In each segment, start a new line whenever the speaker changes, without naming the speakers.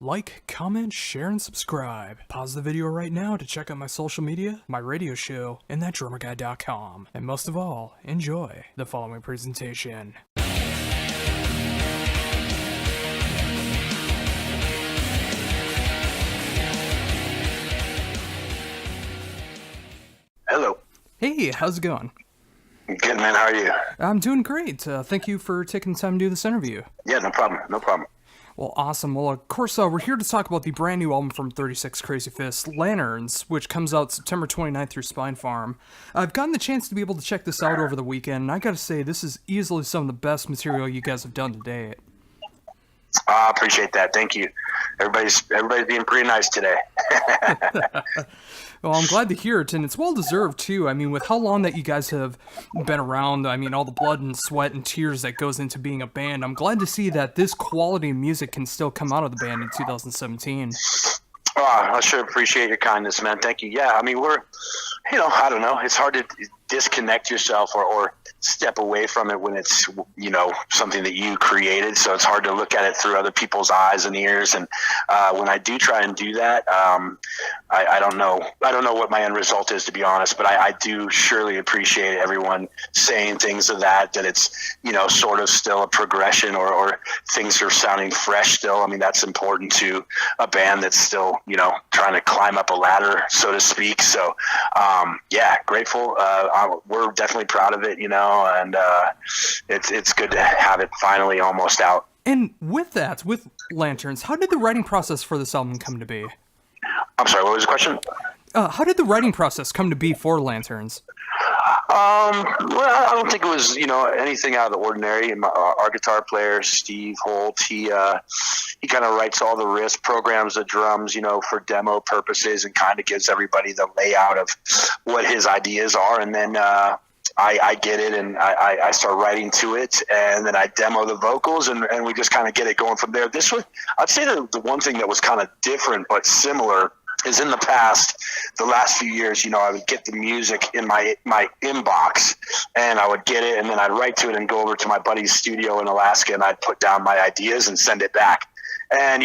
Like, comment, share, and subscribe. Pause the video right now to check out my social media, my radio show, and thatdrummerguy.com. And most of all, enjoy the following presentation.
Hello.
Hey, how's it going?
Good, man. How are you?
I'm doing great. Thank you for taking the time to do this interview.
Yeah, no problem. No problem.
Well, awesome. Well, of course, we're here to talk about the brand new album from 36 Crazyfists, Laterns, which comes out September 29th through Spinefarm. I've gotten the chance to be able to check this out over the weekend, and I gotta say, this is easily some of the best material you guys have done to date.
I appreciate that. Thank you. Everybody's being pretty nice today.
Well, I'm glad to hear it, and it's well-deserved, too. I mean, with how long that you guys have been around, I mean, all the blood and sweat and tears that goes into being a band, I'm glad to see that this quality of music can still come out of the band in 2017.
Oh, I sure appreciate your kindness, man. Thank you. Yeah, I mean, I don't know. It's hard to disconnect yourself or step away from it when it's, something that you created. So it's hard to look at it through other people's eyes and ears. And when I do try and do that, I don't know what my end result is, to be honest, but I do surely appreciate everyone saying things of that it's, sort of still a progression or things are sounding fresh still. I mean, that's important to a band that's still, trying to climb up a ladder, so to speak. So, grateful. We're definitely proud of it, and it's good to have it finally almost out.
And with Laterns, how did the writing process for this album come to be?
I'm sorry, what was the question?
How did the writing process come to be for Laterns?
Well, I don't think it was, anything out of the ordinary. And our guitar player, Steve Holt, he kind of writes all the riffs, programs the drums, for demo purposes, and kind of gives everybody the layout of what his ideas are. And then I get it, and I start writing to it, and then I demo the vocals, and we just kind of get it going from there. This one, I'd say the one thing that was kind of different but similar is in the past, the last few years, I would get the music in my inbox, and I would get it, and then I'd write to it and go over to my buddy's studio in Alaska, and I'd put down my ideas and send it back. And,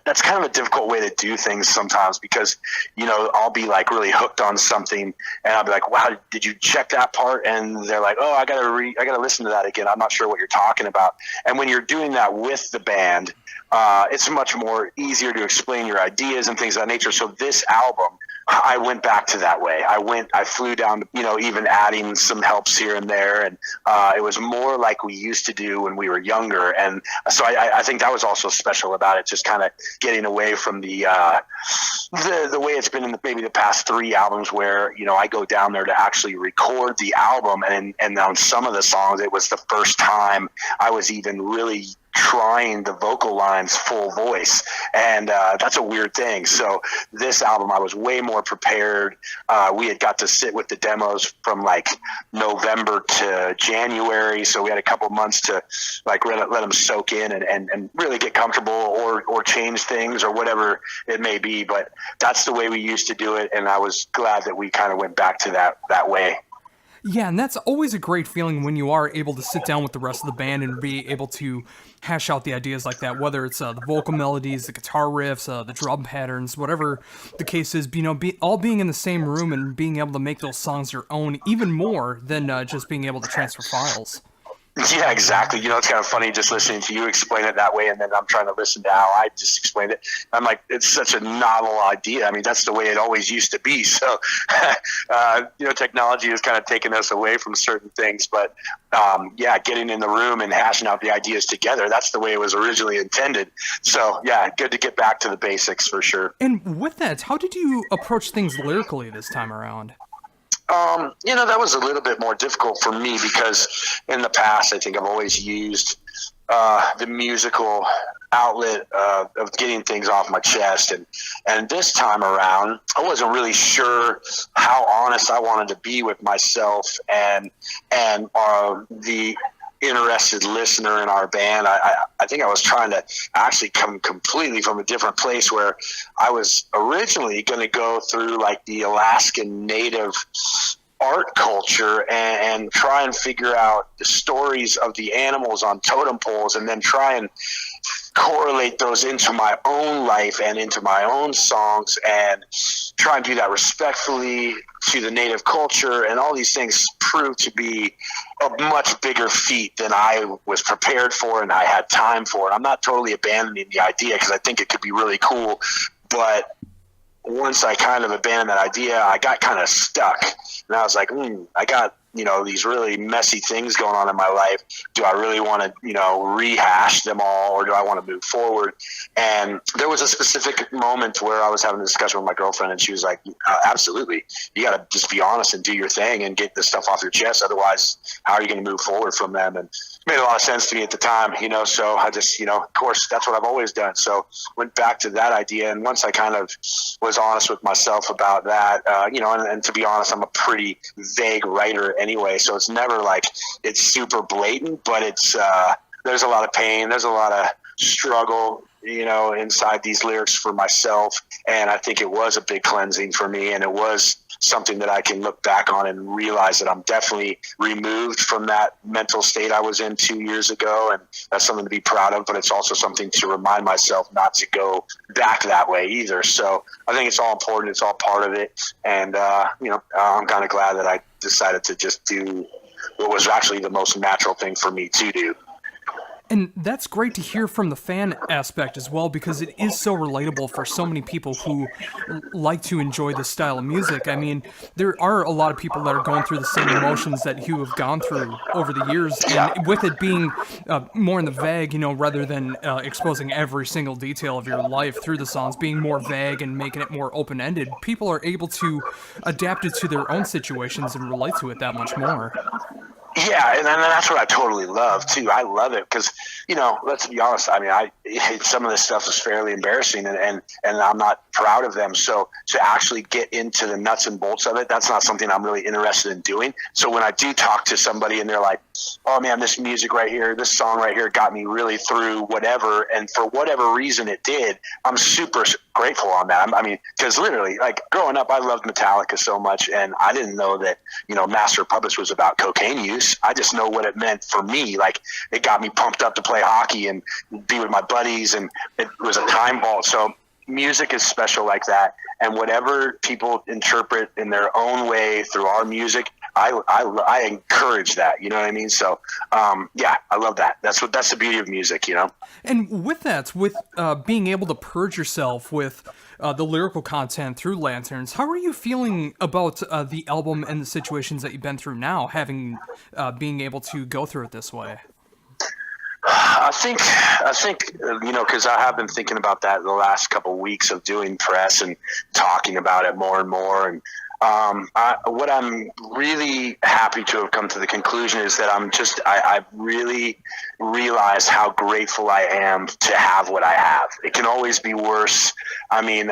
that's kind of a difficult way to do things sometimes because, I'll be like really hooked on something, and I'll be like, wow, did you check that part? And they're like, oh, I gotta listen to that again. I'm not sure what you're talking about. And when you're doing that with the band, it's much more easier to explain your ideas and things of that nature. So this album, I went back to that way. I flew down to, even adding some helps here and there. And it was more like we used to do when we were younger. And so I think that was also special about it, just kind of getting away from the way it's been in maybe the past 3 albums where, I go down there to actually record the album. And on some of the songs, it was the first time I was even really trying the vocal lines full voice, and that's a weird thing. So this album, I was way more prepared. We had got to sit with the demos from like November to January, so we had a couple months to like let them soak in and really get comfortable or change things or whatever it may be. But that's the way we used to do it, and I was glad that we kind of went back to that way.
Yeah, and that's always a great feeling when you are able to sit down with the rest of the band and be able to hash out the ideas like that, whether it's the vocal melodies, the guitar riffs, the drum patterns, whatever the case is, all being in the same room and being able to make those songs your own even more than just being able to transfer files.
Yeah, exactly. It's kind of funny just listening to you explain it that way, and then I'm trying to listen to how I just explained it. I'm like, it's such a novel idea. I mean, that's the way it always used to be. So, technology has kind of taken us away from certain things. But, getting in the room and hashing out the ideas together, that's the way it was originally intended. So, yeah, good to get back to the basics for sure.
And with that, how did you approach things lyrically this time around?
That was a little bit more difficult for me because in the past, I think I've always used the musical outlet of getting things off my chest. And this time around, I wasn't really sure how honest I wanted to be with myself and the interested listener in our band. I think I was trying to actually come completely from a different place where I was originally going to go through like the Alaskan Native art culture and try and figure out the stories of the animals on totem poles, and then try and correlate those into my own life and into my own songs, and try and do that respectfully to the native culture, and all these things proved to be a much bigger feat than I was prepared for and I had time for. And I'm not totally abandoning the idea, because I think it could be really cool, but once I kind of abandoned that idea, I got kind of stuck, and I was like, I got, these really messy things going on in my life. Do I really want to, rehash them all, or do I want to move forward? And there was a specific moment where I was having a discussion with my girlfriend, and she was like, absolutely. You got to just be honest and do your thing and get this stuff off your chest. Otherwise, how are you going to move forward from them? And it made a lot of sense to me at the time, so I just, of course, that's what I've always done. So went back to that idea. And once I kind of was honest with myself about that, and to be honest, I'm a pretty vague writer anyway. So it's never like it's super blatant, but it's, there's a lot of pain. There's a lot of struggle, inside these lyrics for myself. And I think it was a big cleansing for me. And it was something that I can look back on and realize that I'm definitely removed from that mental state I was in 2 years ago. And that's something to be proud of, but it's also something to remind myself not to go back that way either. So I think it's all important. It's all part of it. And, I'm kind of glad that I decided to just do what was actually the most natural thing for me to do.
And that's great to hear from the fan aspect as well, because it is so relatable for so many people who like to enjoy this style of music. I mean, there are a lot of people that are going through the same emotions that you have gone through over the years, and with it being more in the vague, rather than exposing every single detail of your life through the songs, being more vague and making it more open-ended, people are able to adapt it to their own situations and relate to it that much more.
Yeah, and that's what I totally love too. I love it because, let's be honest. I mean, some of this stuff is fairly embarrassing, and I'm not proud of them. So to actually get into the nuts and bolts of it, that's not something I'm really interested in doing. So when I do talk to somebody and they're like, "Oh man, this music right here, this song right here got me really through whatever," and for whatever reason it did, I'm super grateful on that. I mean, because literally, like growing up, I loved Metallica so much, and I didn't know that Master of Puppets was about cocaine use. I just know what it meant for me. Like it got me pumped up to play hockey and be with my buddies, and it was a time vault. So music is special like that, and whatever people interpret in their own way through our music, I encourage that. You know what I mean? So I love that. That's the beauty of music.
And with that, with being able to purge yourself with the lyrical content through Laterns, how are you feeling about the album and the situations that you've been through now, having being able to go through it this way?
I think because I have been thinking about that the last couple of weeks of doing press and talking about it more and more. And what I'm really happy to have come to the conclusion is that I've really realized how grateful I am to have what I have. It can always be worse. I mean,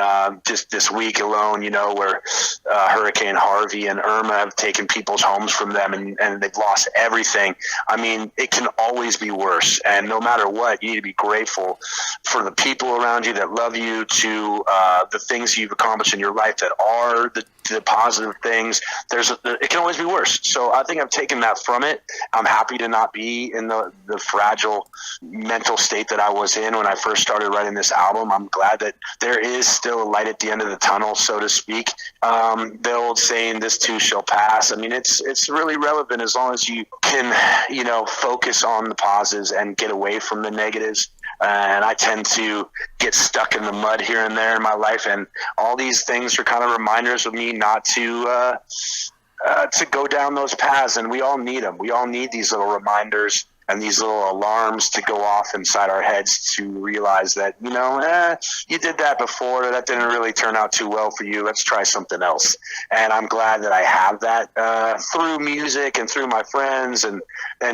just this week alone, where Hurricane Harvey and Irma have taken people's homes from them and they've lost everything. I mean, it can always be worse. And no matter what, you need to be grateful for the people around you that love you, to the things you've accomplished in your life that are the positive things. It can always be worse. So I think I've taken that from it. I'm happy to not be in the fragile mental state that I was in when I first started writing this album. I'm glad that there is still a light at the end of the tunnel, so to speak. The old saying, "This too shall pass." I mean, it's really relevant as long as you can, focus on the positives and get away from the negatives. And I tend to get stuck in the mud here and there in my life, and all these things are kind of reminders of me not to go down those paths. And we all need them. We all need these little reminders and these little alarms to go off inside our heads to realize that, you did that before. That didn't really turn out too well for you. Let's try something else. And I'm glad that I have that through music and through my friends, and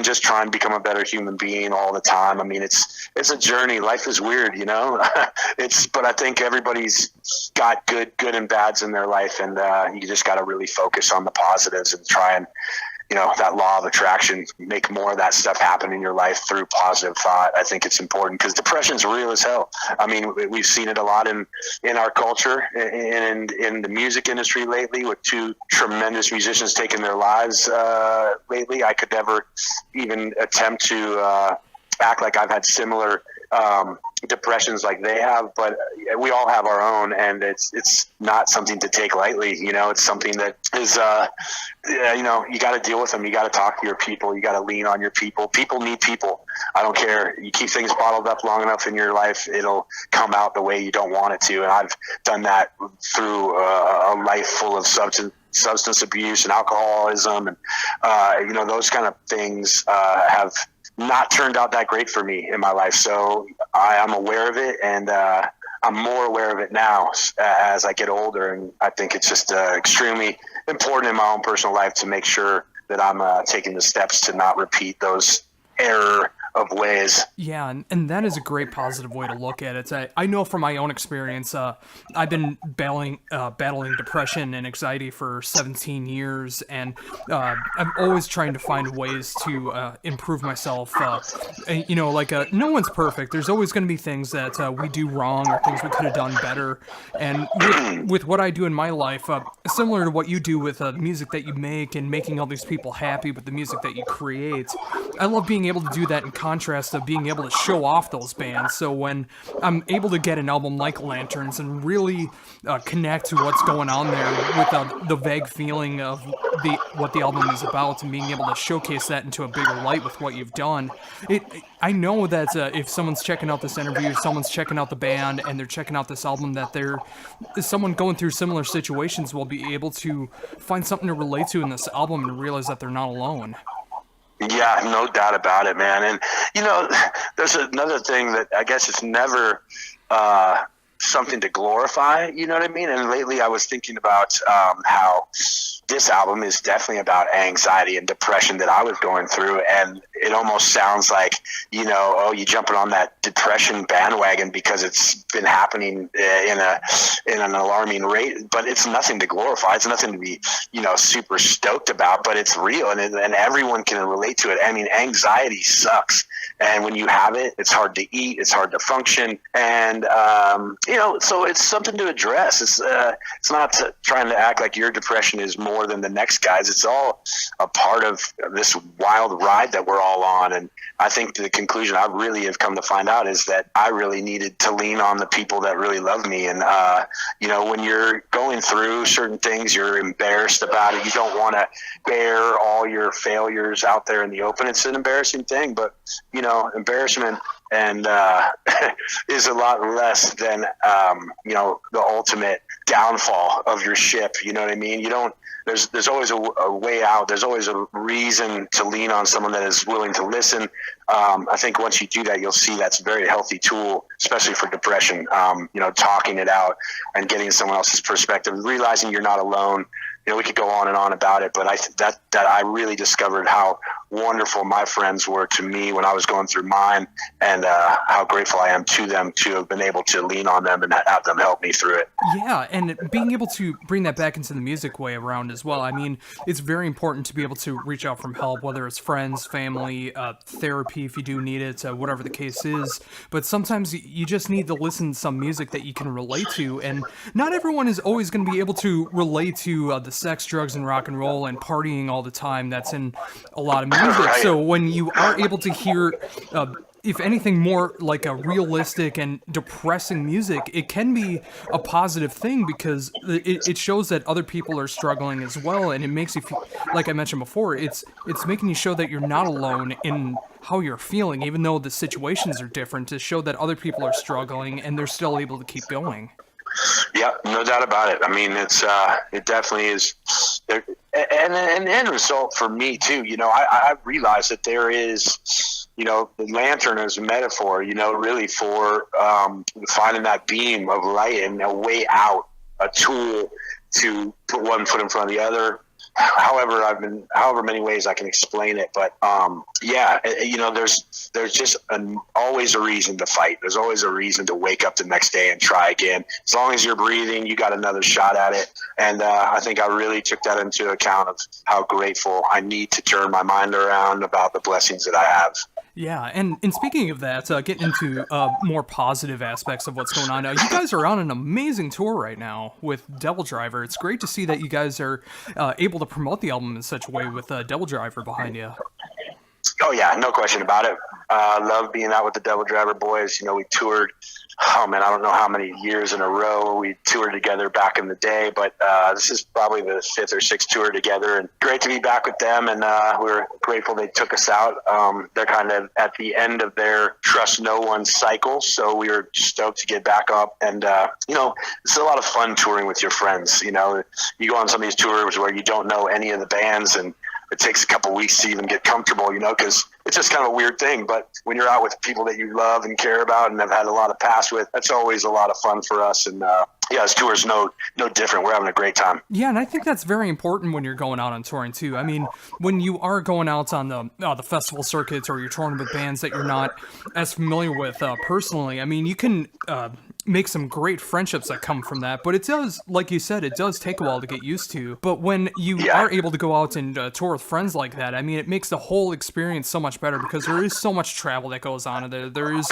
just try and become a better human being all the time. I mean, it's a journey. Life is weird, but I think everybody's got good and bads in their life. And you just got to really focus on the positives and try and, that law of attraction, make more of that stuff happen in your life through positive thought. I think it's important because depression's real as hell. I mean, we've seen it a lot in our culture and in the music industry lately, with two tremendous musicians taking their lives lately. I could never even attempt to act like I've had similar depressions like they have, but we all have our own, and it's not something to take lightly. You know, it's something that is, you know, you got to deal with them. You got to talk to your people. You got to lean on your people. People need people. I don't care. You keep things bottled up long enough in your life, it'll come out the way you don't want it to. And I've done that through a life full of substance abuse and alcoholism, and you know, those kind of things have not turned out that great for me in my life. So I'm aware of it, and I'm more aware of it now as I get older. And I think it's just extremely important in my own personal life to make sure that I'm taking the steps to not repeat those error of ways.
Yeah, and that is a great positive way to look at it. I know from my own experience, I've been battling depression and anxiety for 17 years, and I'm always trying to find ways to improve myself. And, you know, like no one's perfect. There's always going to be things that we do wrong or things we could have done better. And with what I do in my life, similar to what you do with the music that you make and making all these people happy with the music that you create, I love being able to do that in contrast of being able to show off those bands. So when I'm able to get an album like Laterns and really connect to what's going on there with the vague feeling of what the album is about, and being able to showcase that into a bigger light with what you've done, I know that if someone's checking out this interview, someone's checking out the band, and they're checking out this album, that someone going through similar situations will be able to find something to relate to in this album and realize that they're not alone.
Yeah, no doubt about it, man. And, you know, there's another thing that I guess it's never something to glorify, you know what I mean? And lately I was thinking about how this album is definitely about anxiety and depression that I was going through, and it almost sounds like, you know, oh, you jumping on that depression bandwagon because it's been happening in an alarming rate, but it's nothing to glorify. It's nothing to be, you know, super stoked about, but it's real, and everyone can relate to it. I mean, anxiety sucks, and when you have it, it's hard to eat, it's hard to function, and you know, so it's something to address. It's not trying to act like your depression is more than the next guy's. It's all a part of this wild ride that we're all on. And I think the conclusion I really have come to find out is that I really needed to lean on the people that really love me. And you know, when you're going through certain things, you're embarrassed about it. You don't want to bear all your failures out there in the open. It's an embarrassing thing, but you know, embarrassment and is a lot less than you know, the ultimate downfall of your ship. You know what I mean? You don't. There's always a way out. There's always a reason to lean on someone that is willing to listen. I think once you do that, you'll see that's a very healthy tool, especially for depression. You know, talking it out and getting someone else's perspective, realizing you're not alone. You know, we could go on and on about it, but that I really discovered how wonderful my friends were to me when I was going through mine, and how grateful I am to them to have been able to lean on them and have them help me through it.
Yeah, and being able to bring that back into the music way around as well. I mean, it's very important to be able to reach out for help, whether it's friends, family, therapy if you do need it, whatever the case is. But sometimes you just need to listen to some music that you can relate to, and not everyone is always going to be able to relate to the sex, drugs, and rock and roll and partying all the time that's in a lot of music.
Right.
So when you are able to hear if anything, more like a realistic and depressing music, it can be a positive thing because it shows that other people are struggling as well, and it makes you feel, like I mentioned before, it's making you show that you're not alone in how you're feeling, even though the situations are different, to show that other people are struggling and they're still able to keep going.
Yeah, no doubt about it. I mean, it definitely is. And an end result for me too, you know, I realize that there is, you know, the lantern is a metaphor, you know, really for finding that beam of light and a way out, a tool to put one foot in front of the other. However many ways I can explain it, but yeah, you know, there's just always a reason to fight. There's always a reason to wake up the next day and try again. As long as you're breathing, you got another shot at it. And I think I really took that into account of how grateful I need to turn my mind around about the blessings that I have.
Yeah, and speaking of that, getting into more positive aspects of what's going on now, you guys are on an amazing tour right now with Devil Driver. It's great to see that you guys are able to promote the album in such a way with Devil Driver behind you.
Oh yeah, no question about it. Love being out with the Devil Driver boys. We toured, oh man, I don't know how many years in a row we toured together back in the day, but this is probably the 5th or 6th tour together, and great to be back with them. And we're grateful they took us out. They're kind of at the end of their trust no one cycle, so we were stoked to get back up. And it's a lot of fun touring with your friends. You go on some of these tours where you don't know any of the bands, and it takes a couple weeks to even get comfortable, because it's just kind of a weird thing. But when you're out with people that you love and care about and have had a lot of past with, that's always a lot of fun for us. And this tour is no different. We're having a great time.
Yeah, and I think that's very important when you're going out on touring too. I mean, when you are going out on the festival circuits, or you're touring with bands that you're not as familiar with personally, I mean, you can make some great friendships that come from that. But it does, like you said, it does take a while to get used to. But when you are able to go out and tour with friends like that, I mean, it makes the whole experience so much better, because there is so much travel that goes on in there. There is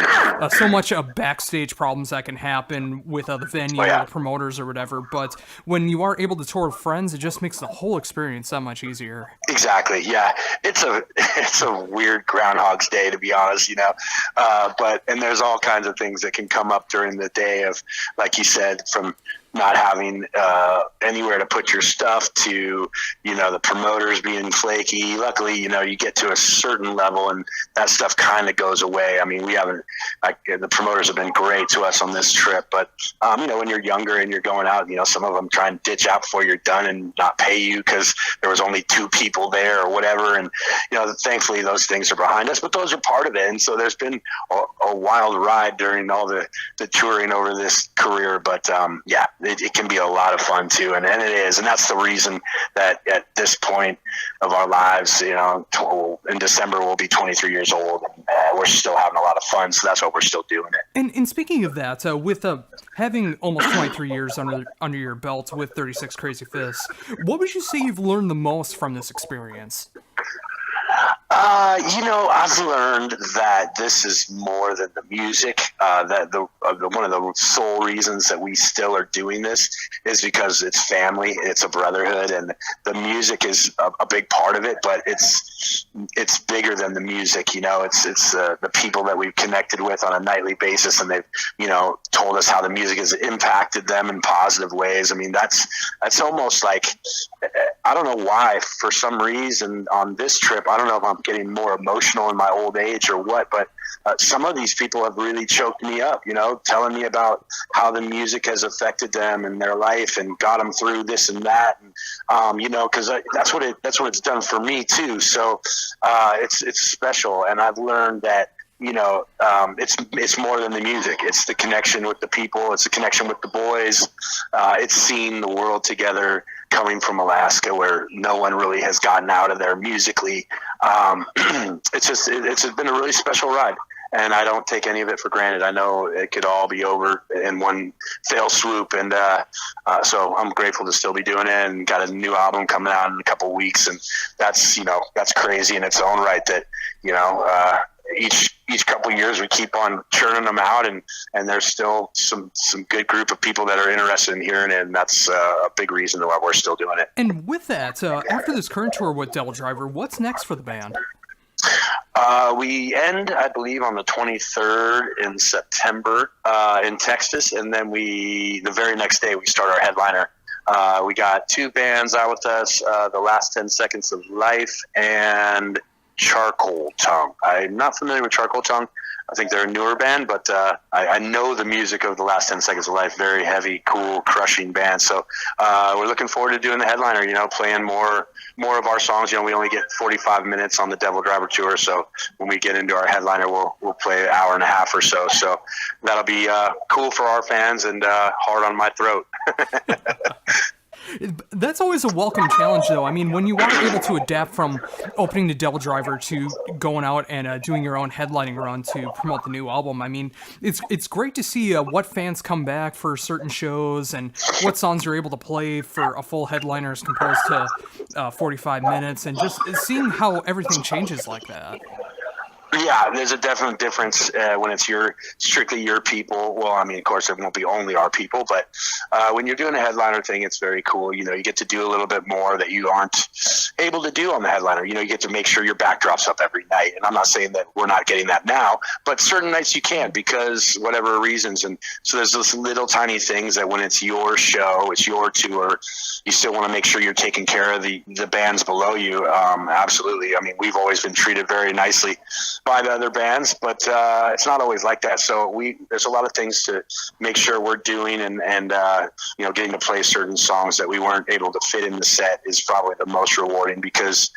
so much backstage problems that can happen with the venue or the promoters or whatever. But when you are able to tour with friends, it just makes the whole experience that much easier.
Exactly. Yeah. It's a weird Groundhog's Day, to be honest, and there's all kinds of things that can come up during the day of, like you said, from not having anywhere to put your stuff to, the promoters being flaky. Luckily, you get to a certain level and that stuff kind of goes away. I mean, we haven't, the promoters have been great to us on this trip, but, when you're younger and you're going out, some of them try and ditch out before you're done and not pay you because there was only 2 people there or whatever. And, thankfully those things are behind us, but those are part of it. And so there's been a wild ride during all the touring over this career. But, it can be a lot of fun too. And it is. And that's the reason that at this point of our lives, in December, we'll be 23 years old, and we're still having a lot of fun. So that's why we're still doing it.
And speaking of that, with having almost 23 years under your belt with 36 Crazyfists, what would you say you've learned the most from this experience?
I've learned that this is more than the music. That one of the sole reasons that we still are doing this is because it's family, it's a brotherhood, and the music is a big part of it. But it's bigger than the music. It's the people that we've connected with on a nightly basis, and they've told us how the music has impacted them in positive ways. I mean, that's almost like, I don't know why, for some reason on this trip, I don't know if I'm getting more emotional in my old age or what, but some of these people have really choked me up, telling me about how the music has affected them in their life and got them through this and that. And, cause that's what it's done for me too. So, it's special. And I've learned that, it's more than the music. It's the connection with the people. It's the connection with the boys. It's seeing the world together, coming from Alaska, where no one really has gotten out of there musically. It's been a really special ride, and I don't take any of it for granted. I know it could all be over in one fell swoop, and so I'm grateful to still be doing it, and got a new album coming out in a couple of weeks, and that's crazy in its own right that, each couple of years we keep on churning them out, and there's still some good group of people that are interested in hearing it, and that's a big reason why we're still doing it.
And with that, after this current tour with Devil Driver, what's next for the band?
We end, I believe, on the 23rd in September in Texas, and then the very next day we start our headliner. We got 2 bands out with us, The Last 10 Seconds of Life and Charcoal Tongue. I'm not familiar with Charcoal Tongue. I think they're a newer band, but I know the music of The Last 10 Seconds of Life. Very heavy, cool, crushing band. So we're looking forward to doing the headliner, playing more of our songs. We only get 45 minutes on the Devil Driver tour, so when we get into our headliner, we'll play an hour and a half or so. So that'll be cool for our fans and hard on my throat.
That's always a welcome challenge, though. I mean, when you are able to adapt from opening the Devil Driver to going out and doing your own headlining run to promote the new album, I mean, it's great to see what fans come back for certain shows and what songs you're able to play for a full headliner as opposed to 45 minutes, and just seeing how everything changes like that.
Yeah, there's a definite difference when it's strictly your people. Well, I mean, of course, it won't be only our people, but when you're doing a headliner thing, it's very cool. You get to do a little bit more that you aren't able to do on the headliner. You get to make sure your backdrop's up every night. And I'm not saying that we're not getting that now, but certain nights you can't because whatever reasons. And so there's those little tiny things that when it's your show, it's your tour, you still want to make sure you're taking care of the bands below you. Absolutely. I mean, we've always been treated very nicely by the other bands, but it's not always like that. So there's a lot of things to make sure we're doing, and getting to play certain songs that we weren't able to fit in the set is probably the most rewarding because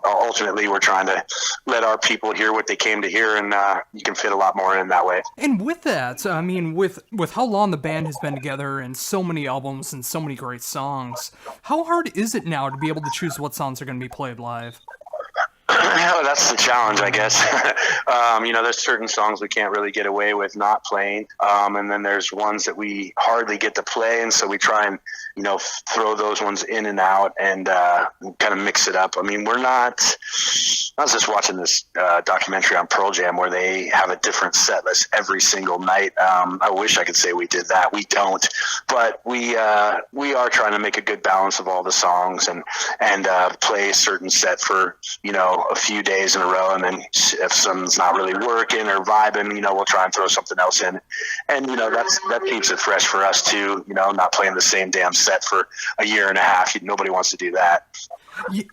ultimately we're trying to let our people hear what they came to hear, and you can fit a lot more in that way.
And with that, I mean, with how long the band has been together and so many albums and so many great songs, how hard is it now to be able to choose what songs are going to be played live?
That's the challenge, I guess. There's certain songs we can't really get away with not playing. And then there's ones that we hardly get to play. And so we try and, throw those ones in and out and kind of mix it up. I mean, I was just watching this documentary on Pearl Jam where they have a different set list every single night. I wish I could say we did that. We don't. But we are trying to make a good balance of all the songs and play a certain set for, a few days in a row, and then if something's not really working or vibing, we'll try and throw something else in, and that keeps it fresh for us too. Not playing the same damn set for a year and a half. Nobody wants to do that.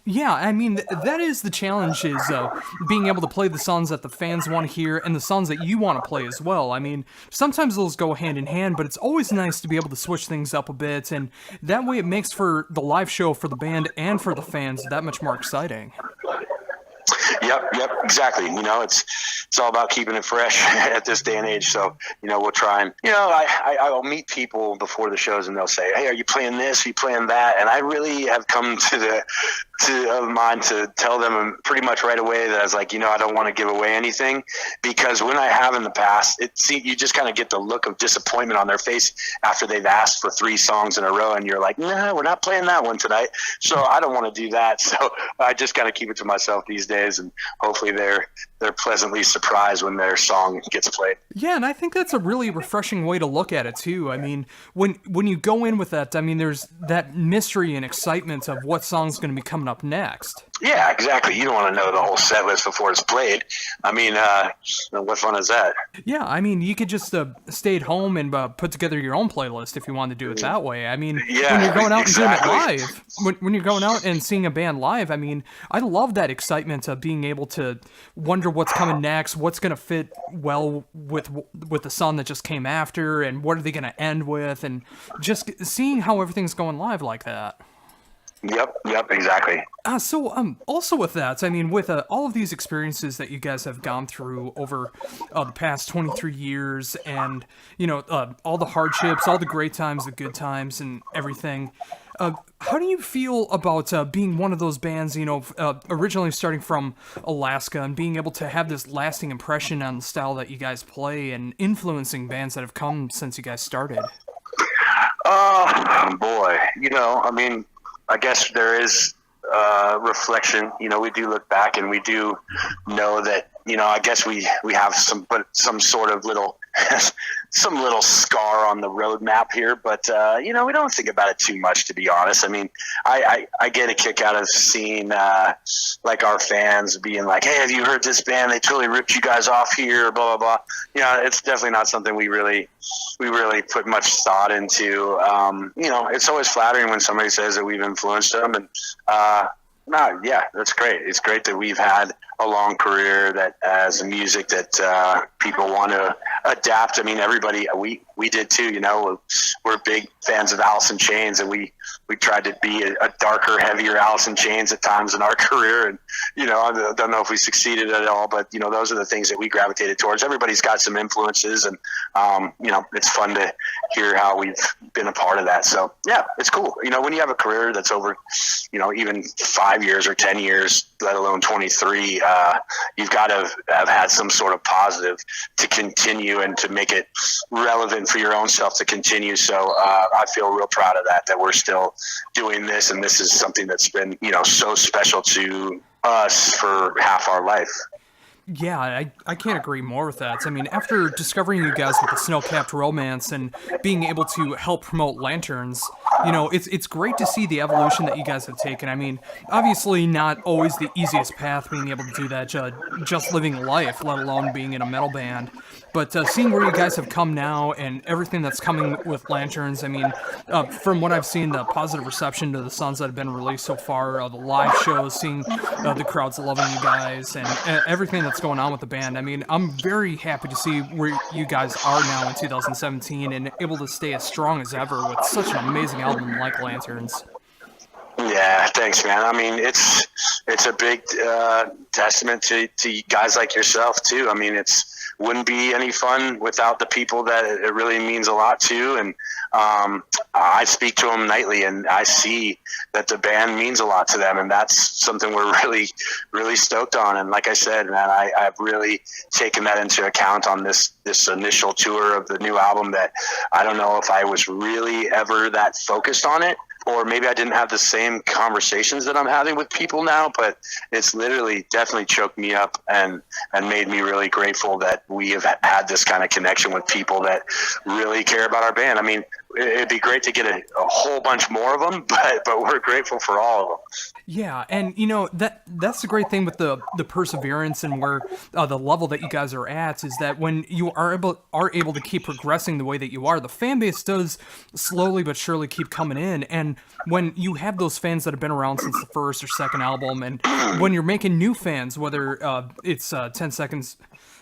Yeah, I mean, that is the challenge, is being able to play the songs that the fans want to hear and the songs that you want to play as well. I mean, sometimes those go hand in hand, but it's always nice to be able to switch things up a bit, and that way it makes for the live show for the band and for the fans that much more exciting.
Yep, exactly. It's all about keeping it fresh at this day and age. So, we'll try and, I'll meet people before the shows and they'll say, hey, are you playing this? Are you playing that? And I really have come to mind to tell them pretty much right away that I was like, I don't want to give away anything, because when I have in the past, you just kind of get the look of disappointment on their face after they've asked for 3 songs in a row and you're like, no, we're not playing that one tonight. So I don't want to do that. So I just kind of keep it to myself these days, and hopefully they're pleasantly surprised when their song gets played.
Yeah, and I think that's a really refreshing way to look at it too. I mean, when you go in with that, I mean, there's that mystery and excitement of what song's going to be coming up next.
Yeah, exactly. You don't want to know the whole set list before it's played. I mean, what fun is that?
Yeah, I mean, you could just stay at home and put together your own playlist if you wanted to do it that way. I mean, when you're going out and doing it live, when you're going out and seeing a band live, I mean, I love that excitement of being able to wonder what's coming next, what's going to fit well with the song that just came after, and what are they going to end with, and just seeing how everything's going live like that.
Yep, exactly.
So also with that, I mean, with all of these experiences that you guys have gone through over the past 23 years, and, all the hardships, all the great times, the good times, and everything, how do you feel about being one of those bands, originally starting from Alaska and being able to have this lasting impression on the style that you guys play and influencing bands that have come since you guys started?
Oh, boy. I mean, I guess there is reflection. We do look back and we do know that, I guess we have some sort of little some little scar on the roadmap here, but we don't think about it too much, to be honest. I mean, I get a kick out of seeing like our fans being like, hey, have you heard this band? They totally ripped you guys off here, blah blah blah. It's definitely not something we really put much thought into. It's always flattering when somebody says that we've influenced them, and that's great. It's great that we've had a long career that as music that people want to adapt. I mean, everybody, we did too, we're big fans of Alice in Chains, and we tried to be a darker, heavier Alice in Chains at times in our career. And, I don't know if we succeeded at all, but, those are the things that we gravitated towards. Everybody's got some influences, and, it's fun to hear how we've been a part of that. So yeah, it's cool. When you have a career that's over, even 5 years or 10 years, let alone 23, you've got to have had some sort of positive to continue and to make it relevant for your own self to continue. So I feel real proud of that we're still doing this, and this is something that's been so special to us for half our life.
Yeah, I can't agree more with that. I mean, after discovering you guys with the Snow-Capped Romance and being able to help promote Laterns, it's great to see the evolution that you guys have taken. I mean, obviously not always the easiest path being able to do that, just living life, let alone being in a metal band. But seeing where you guys have come now and everything that's coming with Laterns, I mean, from what I've seen, the positive reception to the songs that have been released so far, the live shows, seeing the crowds loving you guys, and everything that's going on with the band. I mean, I'm very happy to see where you guys are now in 2017 and able to stay as strong as ever with such an amazing album like Laterns.
Yeah, thanks, man. I mean, it's a big testament to guys like yourself too. I mean, wouldn't be any fun without the people that it really means a lot to. And I speak to them nightly, and I see that the band means a lot to them, and that's something we're really, really stoked on. And like I said, man, I've really taken that into account on this initial tour of the new album. That I don't know if I was really ever that focused on it, or maybe I didn't have the same conversations that I'm having with people now, but it's literally definitely choked me up and made me really grateful that we have had this kind of connection with people that really care about our band. I mean, it'd be great to get a whole bunch more of them, but we're grateful for all of them.
Yeah, and that's the great thing with the perseverance and where the level that you guys are at is that when you are able to keep progressing the way that you are, the fan base does slowly but surely keep coming in. And when you have those fans that have been around since the first or second album, and when you're making new fans, whether it's 10 Seconds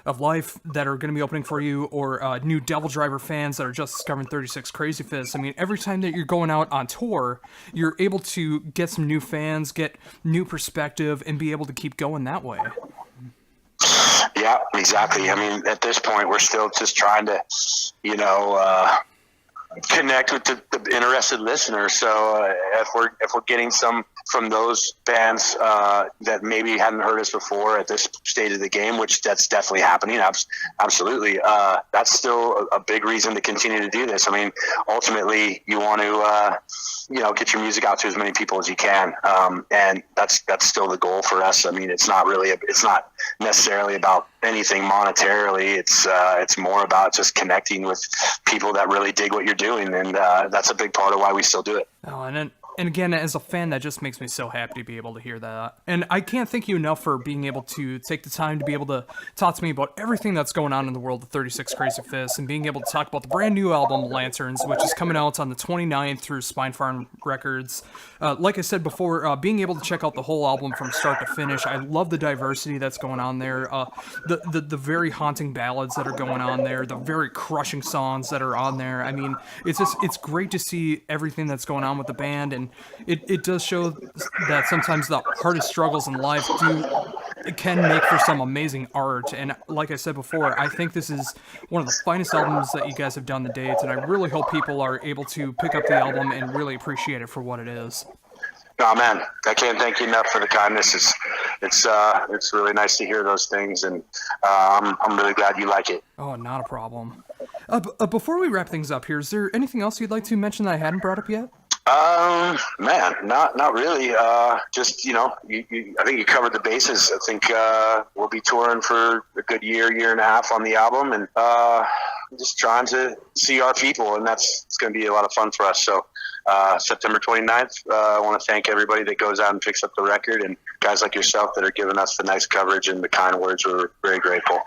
of Life that are going to be opening for you, or new Devil Driver fans that are just discovering 36 Crazyfists. I mean, every time that you're going out on tour, you're able to get some new fans, get new perspective, and be able to keep going that way.
Yeah, exactly. I mean, at this point, we're still just trying to, connect with the interested listener. So if we're getting some from those bands that maybe hadn't heard us before at this stage of the game, which that's definitely happening, absolutely, that's still a big reason to continue to do this. I mean, ultimately, you want to get your music out to as many people as you can, and that's still the goal for us. I mean, it's not necessarily about anything monetarily. It's more about just connecting with people that really dig what you're doing, and that's a big part of why we still do it.
Oh, and again, as a fan, that just makes me so happy to be able to hear that. And I can't thank you enough for being able to take the time to be able to talk to me about everything that's going on in the world of 36 Crazyfists, and being able to talk about the brand new album, Laterns, which is coming out on the 29th through Spinefarm Records. Like I said before, being able to check out the whole album from start to finish. I love the diversity that's going on there. The very haunting ballads that are going on there, the very crushing songs that are on there. I mean, it's great to see everything that's going on with the band, and it does show that sometimes the hardest struggles in life can make for some amazing art. And like I said before, I think this is one of the finest albums that you guys have done to date, and I really hope people are able to pick up the album and really appreciate it for what it is.
Oh man, I can't thank you enough for the kindness. It's really nice to hear those things, and I'm really glad you like it.
Oh, not a problem. Before we wrap things up here, is there anything else you'd like to mention that I hadn't brought up yet?
Man, not really. Just, I think you covered the bases. I think, we'll be touring for a good year and a half on the album, and, just trying to see our people, and it's going to be a lot of fun for us. So, September 29th, I want to thank everybody that goes out and picks up the record, and guys like yourself that are giving us the nice coverage and the kind words. We're very grateful.